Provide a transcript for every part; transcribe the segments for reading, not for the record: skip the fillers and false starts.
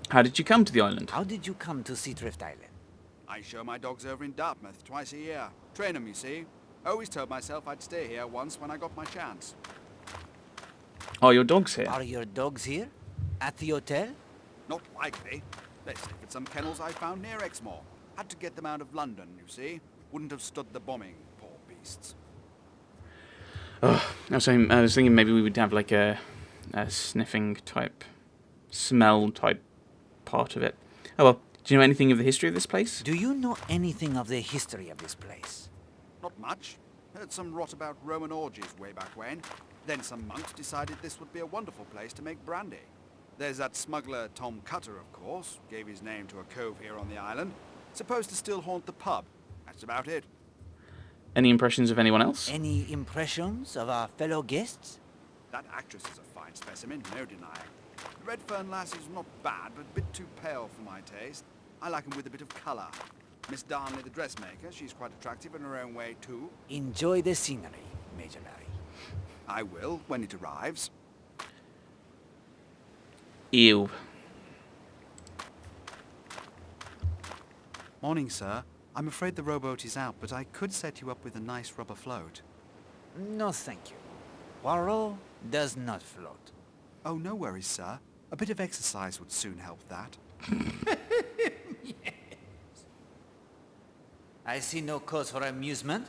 How did you come to the island? How did you come to Seadrift Island? I show my dogs over in Dartmouth twice a year. Train 'em, you see. Always told myself I'd stay here once when I got my chance. Are your dogs here? Are your dogs here? At the hotel? Not likely. They sleep at some kennels I found near Exmoor. Had to get them out of London, you see. Wouldn't have stood the bombing, poor beasts. Oh, I was thinking maybe we would have like a sniffing type, smell type part of it. Oh well, do you know anything of the history of this place? Do you know anything of the history of this place? Not much. Heard some rot about Roman orgies way back when. Then some monks decided this would be a wonderful place to make brandy. There's that smuggler Tom Cutter, of course. Gave his name to a cove here on the island. Supposed to still haunt the pub. That's about it. Any impressions of anyone else? Any impressions of our fellow guests? That actress is a fine specimen, no denying. The Redfern lassie's not bad, but a bit too pale for my taste. I like 'em with a bit of colour. Miss Darnley, the dressmaker, she's quite attractive in her own way, too. Enjoy the scenery, Major Larry. I will, when it arrives. Ew. Morning, sir. I'm afraid the rowboat is out, but I could set you up with a nice rubber float. No, thank you. Poirot does not float. Oh, no worries, sir. A bit of exercise would soon help that. I see no cause for amusement.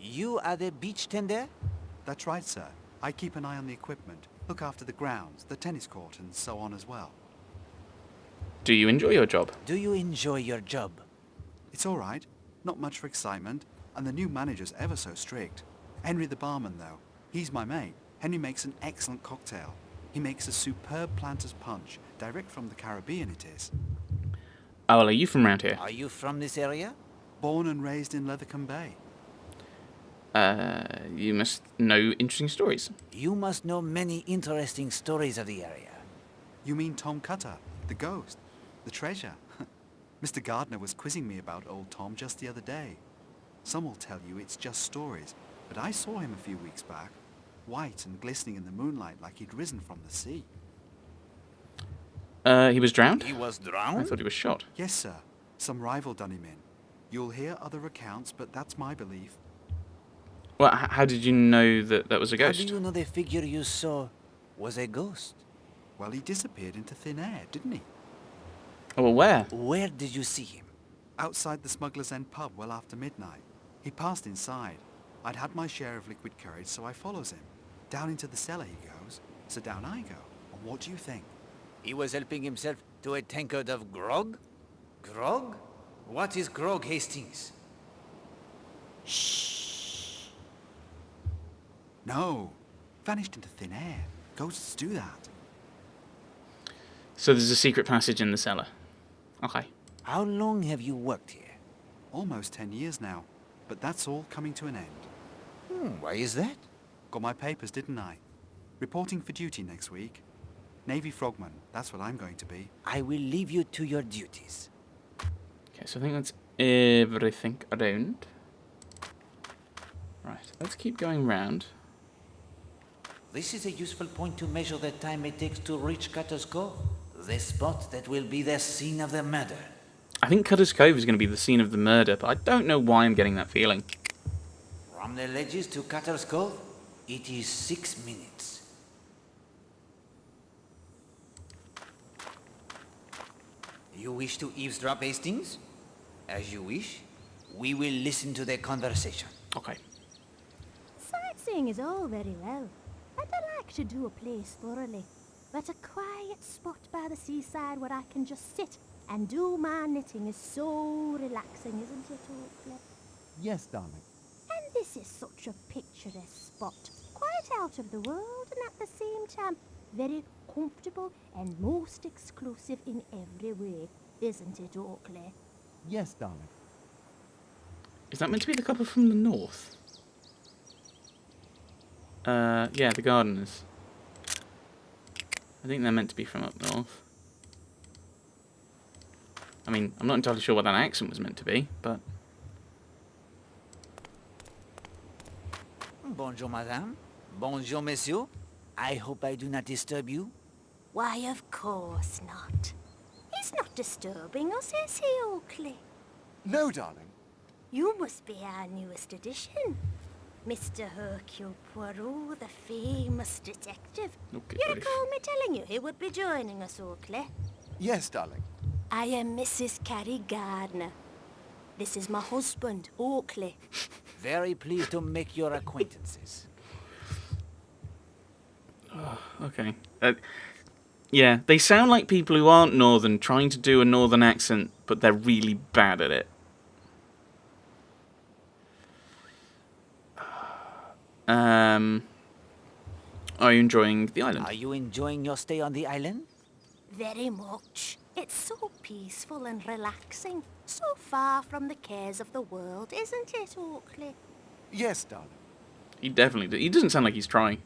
You are the beach tender? That's right, sir. I keep an eye on the equipment, look after the grounds, the tennis court, and so on as well. Do you enjoy your job? Do you enjoy your job? It's all right. Not much for excitement, and the new manager's ever so strict. Henry the barman, though. He's my mate. Henry makes an excellent cocktail. He makes a superb planter's punch, direct from the Caribbean it is. Oh, well, are you from around here? Are you from this area? Born and raised in Lethercombe Bay. You must know interesting stories. You must know many interesting stories of the area. You mean Tom Cutter, the ghost, the treasure? Mr. Gardner was quizzing me about old Tom just the other day. Some will tell you it's just stories, but I saw him a few weeks back, white and glistening in the moonlight like he'd risen from the sea. He was drowned? He was I drowned? thought he was shot. Yes, sir. Some rival done him in. You'll hear other accounts, but that's my belief. Well, how did you know that that was a How ghost? do you know the figure you saw was a ghost? Well, he disappeared into thin air, didn't he? Oh, well, where? Where did you see him? Outside the Smuggler's End pub well after midnight. He passed inside. I'd had my share of liquid courage, so I follows him. Down into the cellar he goes, so down I go. And what do you think? He was helping himself to a tankard of grog? Grog? What is grog, Hastings? Shh. No. Vanished into thin air. Ghosts do that. So there's a secret passage in the cellar. Okay. How long have you worked here? Almost 10 years now. But that's all coming to an end. Why is that? Got my papers, didn't I? Reporting for duty next week. Navy frogman, that's what I'm going to be. I will leave you to your duties. Okay, so I think that's everything around. Right, let's keep going round. This is a useful point to measure the time it takes to reach Cutter's Cove, the spot that will be the scene of the murder. I think Cutter's Cove is going to be the scene of the murder, but I don't know why I'm getting that feeling. From the ledges to Cutter's Cove, it is 6 minutes. You wish to eavesdrop, Hastings? As you wish. We will listen to their conversation. Okay. Sightseeing is all very well, and I like to do a place thoroughly. But a quiet spot by the seaside where I can just sit and do my knitting is so relaxing, isn't it, Oakley? Yes, darling. And this is such a picturesque spot, quite out of the world and at the same time very comfortable and most exclusive in every way, isn't it, Oakley? Yes, darling. Is that meant to be the couple from the north? Yeah, the gardeners. I think they're meant to be from up north. I mean, I'm not entirely sure what that accent was meant to be, but... Bonjour, madame. Bonjour, monsieur. I hope I do not disturb you. Why, of course not. He's not disturbing us, is he, Oakley? No, darling. You must be our newest addition. Mr. Hercule Poirot, the famous detective. Okay, You Biff. recall me telling you he would be joining us, Oakley? Yes, darling. I am Mrs. Carrie Gardner. This is my husband, Oakley. Very pleased to make your acquaintances. Okay. Yeah, they sound like people who aren't Northern trying to do a Northern accent, but they're really bad at it. Are you enjoying the island? Are you enjoying your stay on the island? Very much. It's so peaceful and relaxing. So far from the cares of the world, isn't it, Oakley? Yes, darling. He definitely. He doesn't sound like he's trying.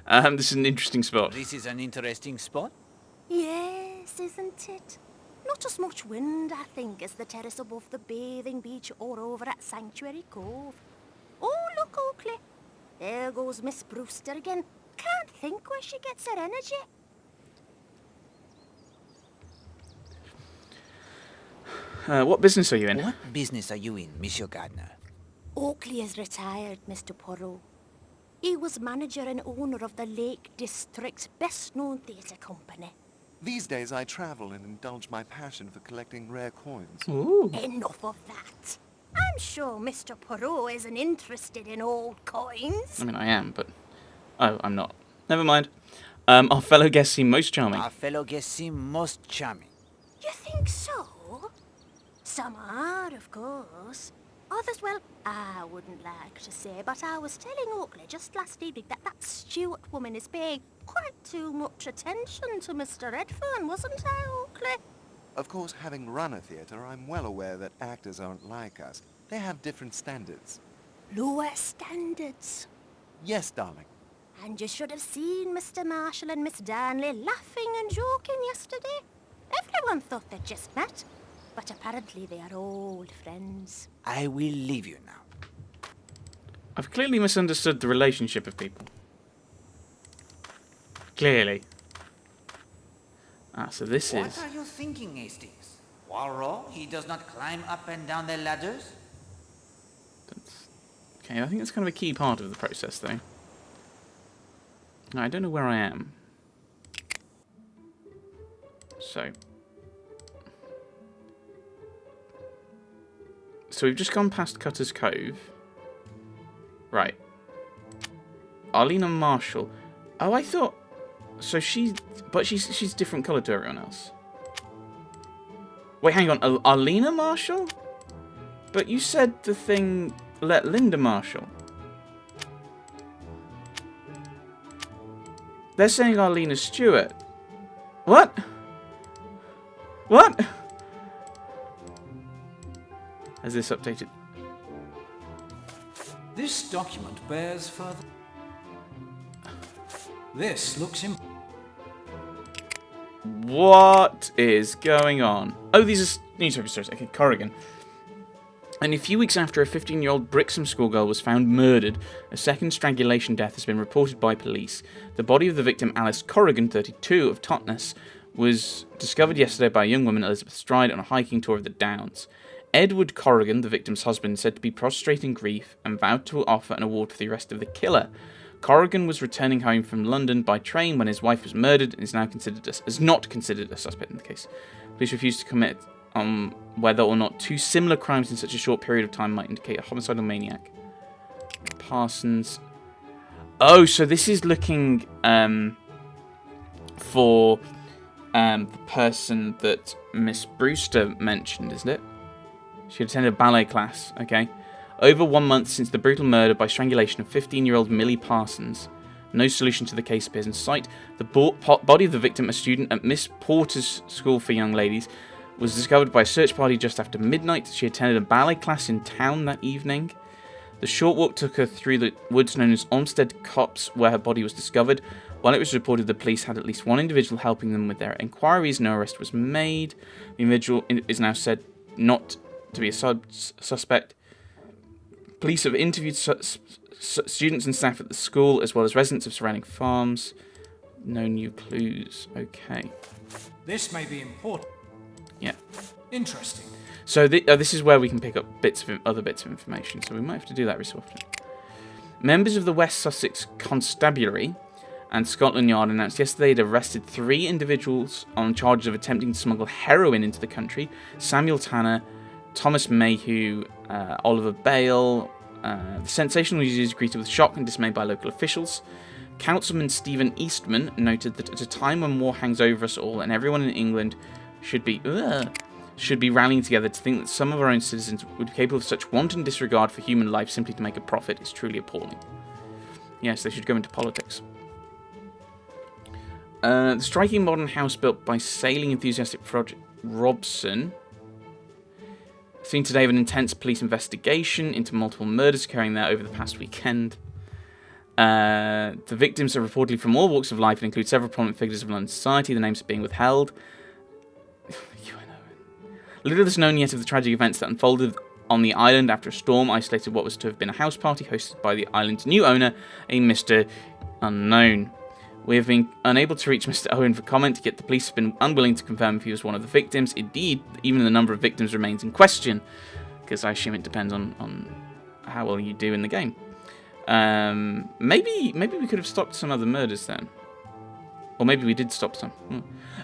This is an interesting spot. This is an interesting spot. Yes, isn't it? Not as much wind, I think, as the terrace above the bathing beach or over at Sanctuary Cove. Oh, look, Oakley. There goes Miss Brewster again. Can't think where she gets her energy. What business are you in? What business are you in, Monsieur Gardner? Oakley is retired, Mr. Poirot. He was manager and owner of the Lake District's best-known theatre company. These days I travel and indulge my passion for collecting rare coins. Ooh. Enough of that. I'm sure Mr. Poirot isn't interested in old coins. I mean, I am, but... Oh, I'm not. Never mind. Our fellow guests seem most charming. Our fellow guests seem most charming. You think so? Some are, of course. Others, well, I wouldn't like to say, but I was telling Oakley just last evening that Stewart woman is paying quite too much attention to Mr. Redfern, wasn't I, Oakley? Of course, having run a theatre, I'm well aware that actors aren't like us. They have different standards. Lower standards. Yes, darling. And you should have seen Mr. Marshall and Miss Darnley laughing and joking yesterday. Everyone thought they'd just met, but apparently they are old friends. I will leave you now. I've clearly misunderstood the relationship of people. Clearly. So this What is... are you thinking, Hastings? Poirot, he does not climb up and down the ladders? Okay, I think that's kind of a key part of the process, though. I don't know where I am. So we've just gone past Cutter's Cove. Right. Arlena Marshall. Oh, I thought... So she's different colour to everyone else. Wait, hang on. Arlena Marshall? But you said the thing let Linda Marshall. They're saying Arlena Stewart. What? What? Has this updated? This document bears further. This looks What is going on? Oh, these are newspaper stories. Okay, Corrigan. And a few weeks after a 15-year-old Brixham schoolgirl was found murdered, a second strangulation death has been reported by police. The body of the victim, Alice Corrigan, 32, of Totnes, was discovered yesterday by a young woman, Elizabeth Stride, on a hiking tour of the Downs. Edward Corrigan, the victim's husband, said to be prostrate in grief and vowed to offer an award for the arrest of the killer. Corrigan was returning home from London by train when his wife was murdered and is now not considered a suspect in the case. Police refused to commit on whether or not two similar crimes in such a short period of time might indicate a homicidal maniac. Parsons. Oh, so this is looking for the person that Miss Brewster mentioned, isn't it? She attended a ballet class, okay. Over 1 month since the brutal murder by strangulation of 15-year-old Millie Parsons. No solution to the case appears in sight. The body of the victim, a student at Miss Porter's School for Young Ladies, was discovered by a search party just after midnight. She attended a ballet class in town that evening. The short walk took her through the woods known as Olmsted Copse, where her body was discovered. While it was reported the police had at least one individual helping them with their inquiries, no arrest was made. The individual is now said not to be a suspect. Police have interviewed students and staff at the school, as well as residents of surrounding farms. No new clues. Okay. This may be important. Yeah. Interesting. So this is where we can pick up other bits of information. So we might have to do that every so often. Members of the West Sussex Constabulary and Scotland Yard announced yesterday they'd arrested 3 individuals on charges of attempting to smuggle heroin into the country. Samuel Tanner, Thomas Mayhew, Oliver Bale. The sensational news is greeted with shock and dismay by local officials. Councilman Stephen Eastman noted that at a time when war hangs over us all and everyone in England should be rallying together, to think that some of our own citizens would be capable of such wanton disregard for human life simply to make a profit is truly appalling. Yes, they should go into politics. The striking modern house built by sailing enthusiastic Froderick Robson, seen today of an intense police investigation into multiple murders occurring there over the past weekend. The victims are reportedly from all walks of life and include several prominent figures of London society. The names are being withheld. Little is known yet of the tragic events that unfolded on the island after a storm isolated what was to have been a house party hosted by the island's new owner, a Mr. Unknown. We have been unable to reach Mr. Owen for comment, yet the police have been unwilling to confirm if he was one of the victims. Indeed, even the number of victims remains in question, because I assume it depends on how well you do in the game. Maybe we could have stopped some other murders then. Or maybe we did stop some.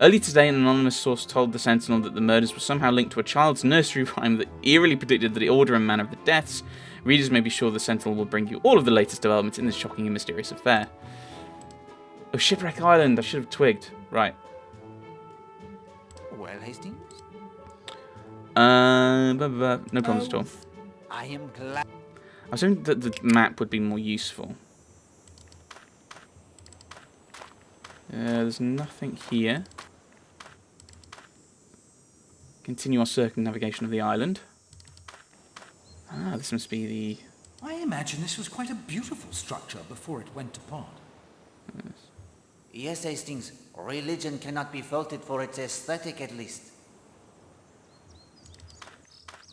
Early today, an anonymous source told the Sentinel that the murders were somehow linked to a child's nursery rhyme that eerily predicted the order and manner of the deaths. Readers may be sure the Sentinel will bring you all of the latest developments in this shocking and mysterious affair. Oh, Shipwreck Island, I should have twigged. Right. Well, Hastings? No problems at all. I am glad. I was hoping that the map would be more useful. There's nothing here. Continue our circumnavigation of the island. Ah, this must be the... I imagine this was quite a beautiful structure before it went to pot. Yes, Hastings. Religion cannot be faulted for its aesthetic, at least.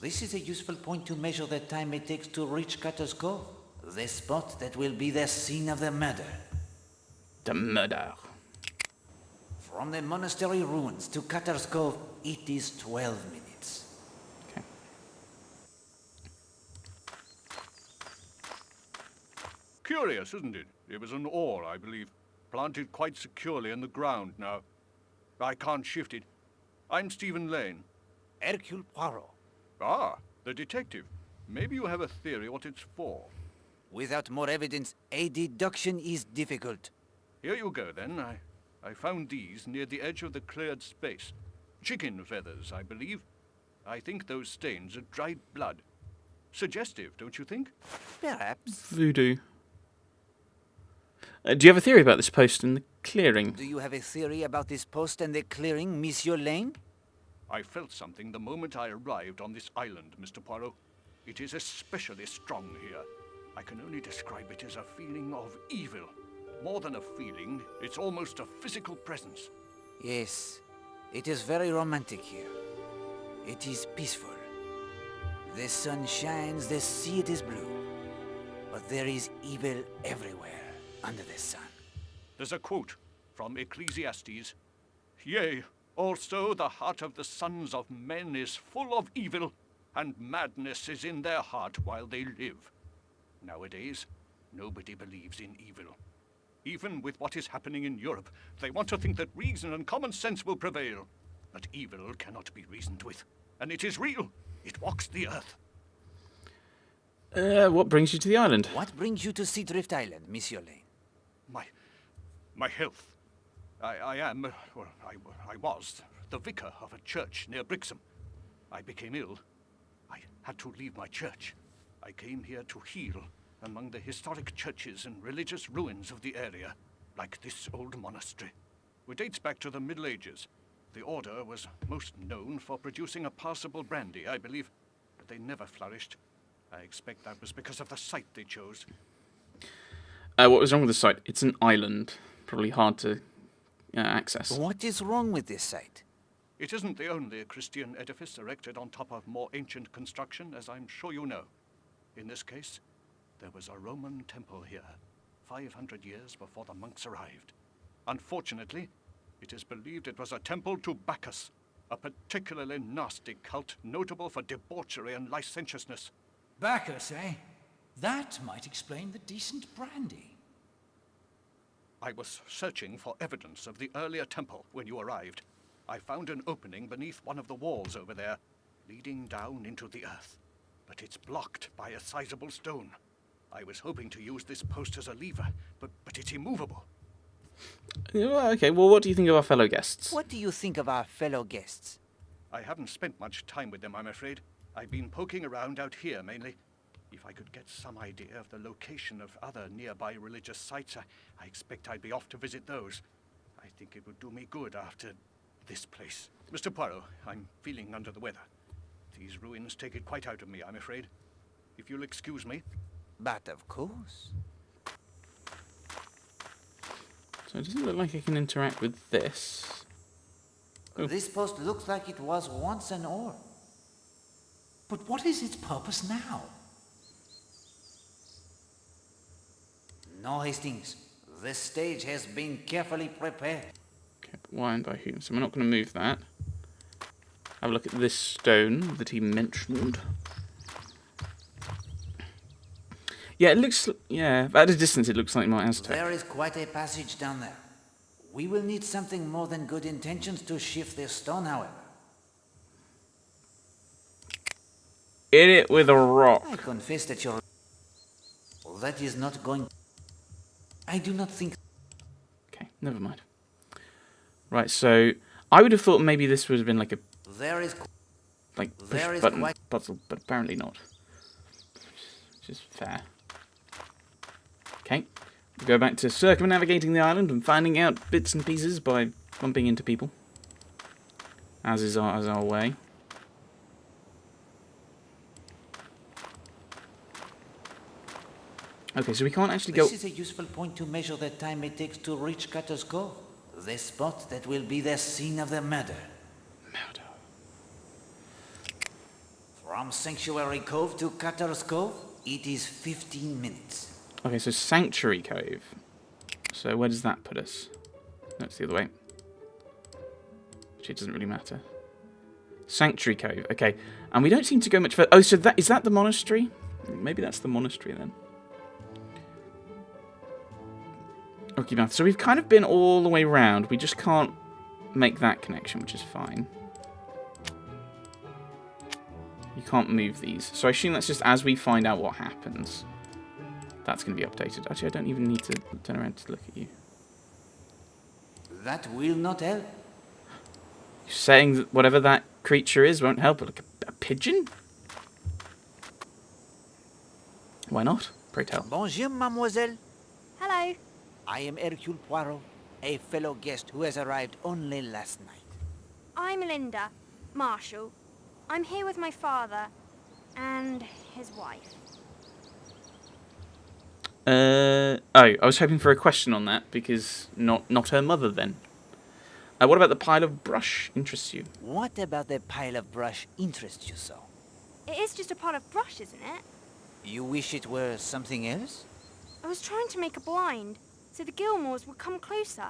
This is a useful point to measure the time it takes to reach Cutter's Cove, the spot that will be the scene of the murder. The murder. From the monastery ruins to Cutter's Cove, it is 12 minutes. Okay. Curious, isn't it? It was an oar, I believe, planted quite securely in the ground now. I can't shift it. I'm Stephen Lane. Hercule Poirot. Ah, the detective. Maybe you have a theory what it's for. Without more evidence, a deduction is difficult. Here you go, then. I found these near the edge of the cleared space. Chicken feathers, I believe. I think those stains are dried blood. Suggestive, don't you think? Perhaps. Voodoo. Do you have a theory about this post in the clearing? Do you have a theory about this post and the clearing, Monsieur Lane? I felt something the moment I arrived on this island, Mr. Poirot. It is especially strong here. I can only describe it as a feeling of evil. More than a feeling, it's almost a physical presence. Yes, it is very romantic here. It is peaceful. The sun shines, the sea it is blue. But there is evil everywhere under the sun. There's a quote from Ecclesiastes. Yea, also the heart of the sons of men is full of evil, and madness is in their heart while they live. Nowadays, nobody believes in evil. Even with what is happening in Europe, they want to think that reason and common sense will prevail. But evil cannot be reasoned with. And it is real. It walks the earth. What brings you to the island? What brings you to Seadrift Island, Monsieur Lane? My health. I was the vicar of a church near Brixham. I became ill. I had to leave my church. I came here to heal among the historic churches and religious ruins of the area, like this old monastery. It dates back to the Middle Ages. The order was most known for producing a passable brandy, I believe, but they never flourished. I expect that was because of the site they chose. What was wrong with the site? It's an island. Probably hard to access. What is wrong with this site? It isn't the only Christian edifice erected on top of more ancient construction, as I'm sure you know. In this case, there was a Roman temple here, 500 years before the monks arrived. Unfortunately, it is believed it was a temple to Bacchus, a particularly nasty cult notable for debauchery and licentiousness. Bacchus, eh? That might explain the decent brandy. I was searching for evidence of the earlier temple when you arrived. I found an opening beneath one of the walls over there, leading down into the earth. But it's blocked by a sizable stone. I was hoping to use this post as a lever, but it's immovable. Okay, well, what do you think of our fellow guests? What do you think of our fellow guests? I haven't spent much time with them, I'm afraid. I've been poking around out here, mainly. If I could get some idea of the location of other nearby religious sites, I expect I'd be off to visit those. I think it would do me good after this place. Mr. Poirot, I'm feeling under the weather. These ruins take it quite out of me, I'm afraid. If you'll excuse me. But of course. So it doesn't look like I can interact with this. Oh. This post looks like it was once an ore. But what is its purpose now? No, Hastings. This stage has been carefully prepared. Okay, but why and by whom? So we're not going to move that. Have a look at this stone that he mentioned. Yeah, it looks... Yeah, at a distance it looks like more Aztec. There is quite a passage down there. We will need something more than good intentions to shift this stone, however. Hit it with a rock. I confess that your... Well, that is not going... I do not think... Okay, never mind. Right, so I would have thought maybe this would have been like a There is... like push There is button quite- puzzle, but apparently not. Which is fair. Okay, we go back to circumnavigating the island and finding out bits and pieces by bumping into people, as is our way. Okay, so we can't actually go... This is a useful point to measure the time it takes to reach Cutter's Cove, the spot that will be the scene of the murder. Murder. From Sanctuary Cove to Cutter's Cove, it is 15 minutes. Okay, so Sanctuary Cove. So where does that put us? No, it's the other way. Actually, it doesn't really matter. Sanctuary Cove, okay. And we don't seem to go much further. Oh, so is that the monastery? Maybe that's the monastery then. Okay, math. So we've kind of been all the way round. We just can't make that connection, which is fine. You can't move these. So I assume that's just as we find out what happens. That's going to be updated. Actually, I don't even need to turn around to look at you. That will not help. You're saying that whatever that creature is won't help, but like a pigeon? Why not? Pray tell. Bonjour, mademoiselle. Hello. I am Hercule Poirot, a fellow guest who has arrived only last night. I'm Linda, Marshall. I'm here with my father and his wife. Oh, I was hoping for a question on that, because not her mother then. What about the pile of brush interests you? What about the pile of brush interests you so? It is just a pot of brush, isn't it? You wish it were something else? I was trying to make a blind, so the Gilmores would come closer.